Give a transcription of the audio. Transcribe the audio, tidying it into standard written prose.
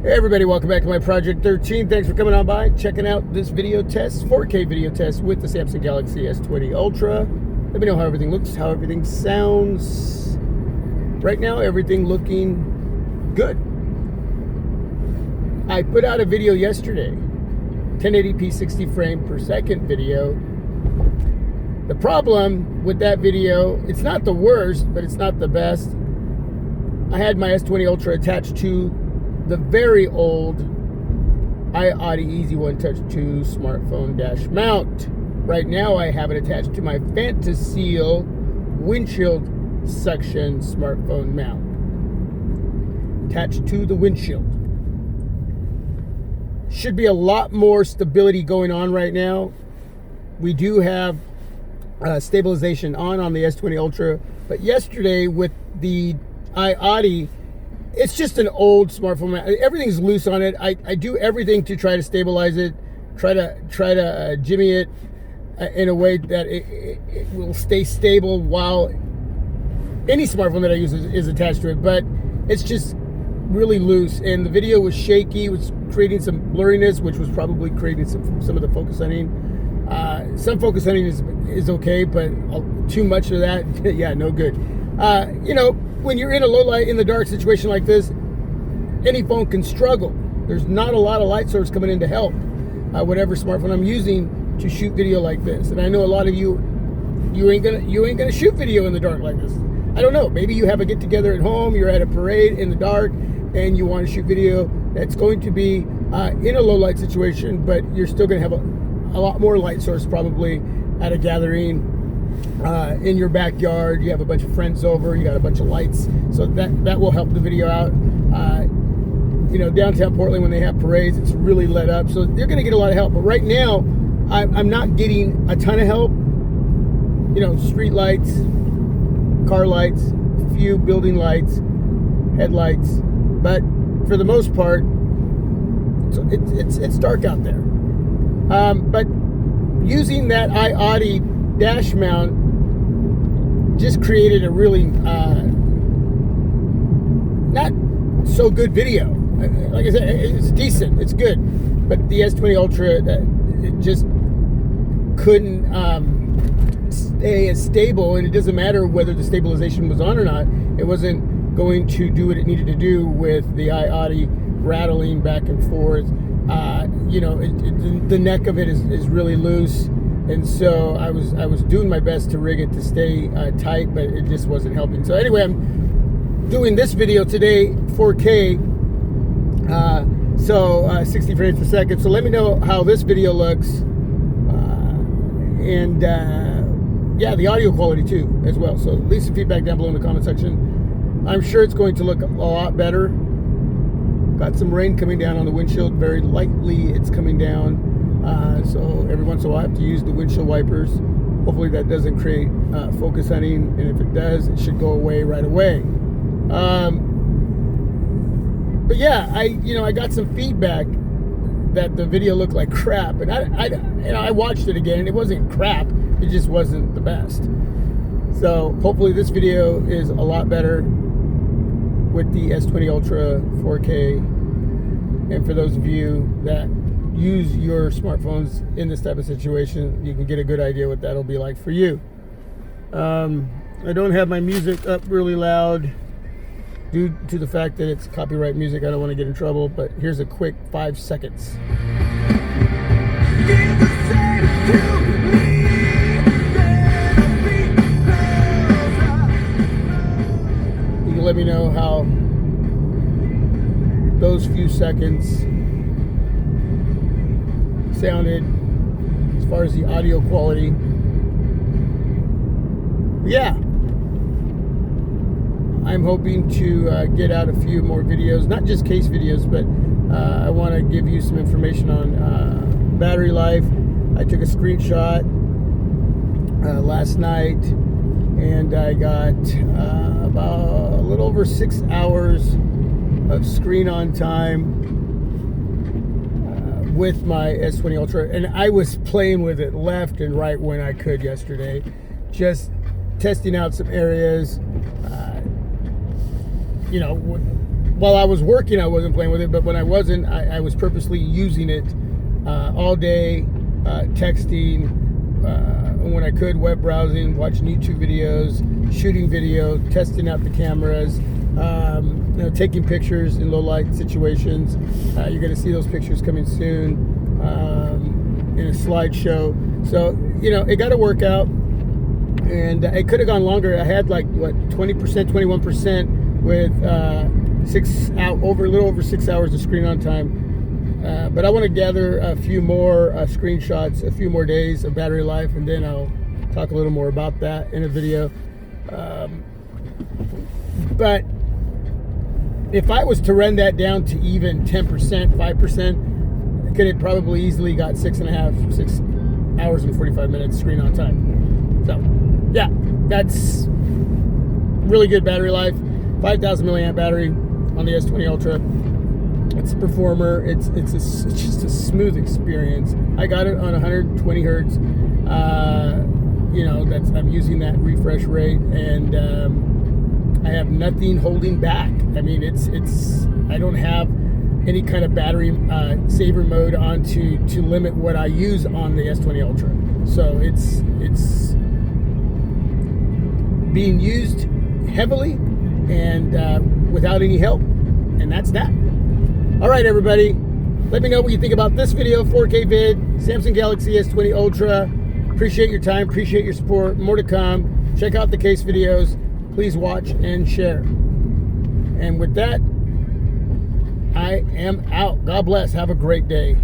Hey everybody, welcome back to my Project 13. Thanks for coming on by, checking out this video test, 4K video test with the Samsung Galaxy S20 Ultra. Let me know how everything looks, how everything sounds. Right now, everything looking good. I put out a video yesterday, 1080p 60 frame per second video. The problem with that video, it's not the worst, but it's not the best. I had my S20 Ultra attached to the very old iAudi Easy One Touch 2 smartphone dash mount. Right now I have it attached to my Fantaseal windshield suction smartphone mount. Attached to the windshield. Should be a lot more stability going on right now. We do have stabilization on the S20 Ultra, but yesterday with the iAudi, it's just an old smartphone. Everything's loose on it. I do everything to try to stabilize it, try to jimmy it in a way that it will stay stable while any smartphone that I use is attached to it. But it's just really loose, and the video was shaky, was creating some blurriness, which was probably creating some of the focus hunting. Some focus hunting is okay, but too much of that, yeah, no good. When you're in a low light, in the dark situation like this, any phone can struggle. There's not a lot of light source coming in to help whatever smartphone I'm using to shoot video like this. And I know a lot of you ain't gonna shoot video in the dark like this. I don't know. Maybe you have a get together at home. You're at a parade in the dark, and you want to shoot video that's going to be in a low light situation, but you're still going to have a lot more light source probably at a gathering. In your backyard, you have a bunch of friends over, you got a bunch of lights, so that will help the video out. Downtown Portland, when they have parades, it's really lit up, so they're going to get a lot of help. But right now, I'm not getting a ton of help. Street lights, car lights, a few building lights, headlights, but for the most part, it's dark out there. But using that iAudi dash mount just created a really not so good video. Like I said, it's decent, it's good, but the S20 Ultra, it just couldn't stay as stable, and it doesn't matter whether the stabilization was on or not. It wasn't going to do what it needed to do with the iAudi rattling back and forth. The neck of it is really loose. And so I was doing my best to rig it to stay tight, but it just wasn't helping. So anyway, I'm doing this video today, 4K, 60 frames per second. So let me know how this video looks, and the audio quality too as well. So leave some feedback down below in the comment section. I'm sure it's going to look a lot better. Got some rain coming down on the windshield, very lightly it's coming down. So every once in a while I have to use the windshield wipers. Hopefully that doesn't create focus hunting, and if it does, it should go away right away. But yeah, I got some feedback that the video looked like crap, and I watched it again, and it wasn't crap, it just wasn't the best. So hopefully this video is a lot better with the S20 Ultra 4K, and for those of you that use your smartphones in this type of situation, you can get a good idea what that'll be like for you. I don't have my music up really loud due to the fact that it's copyright music. I don't want to get in trouble, but here's a quick 5 seconds. You can let me know how those few seconds sounded as far as the audio quality. Yeah, I'm hoping to get out a few more videos, not just case videos, but I want to give you some information on battery life. I took a screenshot last night, and I got about a little over 6 hours of screen on time with my S20 Ultra, and I was playing with it left and right when I could yesterday, just testing out some areas. while I was working, I wasn't playing with it, but when I wasn't, I was purposely using it all day, texting, when I could, web browsing, watching YouTube videos, shooting video, testing out the cameras, taking pictures in low light situations. You're going to see those pictures coming soon in a slideshow. So, it got to work out, and it could have gone longer. I had 20%, 21% with a little over 6 hours of screen on time. But I want to gather a few more screenshots, a few more days of battery life, and then I'll talk a little more about that in a video. But if I was to run that down to even 10%, 5%, I could have probably easily got 6 hours and 45 minutes screen on time. So, yeah, that's really good battery life. 5,000 milliamp battery on the S20 Ultra. It's a performer. It's just a smooth experience. I got it on 120 hertz. I'm using that refresh rate, and I have nothing holding back. I mean, I don't have any kind of battery saver mode on to limit what I use on the S20 Ultra. So it's being used heavily and without any help, and that's that. All right, everybody, let me know what you think about this video. 4K vid, Samsung Galaxy S20 Ultra. Appreciate your time, appreciate your support. More to come. Check out the case videos. Please watch and share. And with that, I am out. God bless. Have a great day.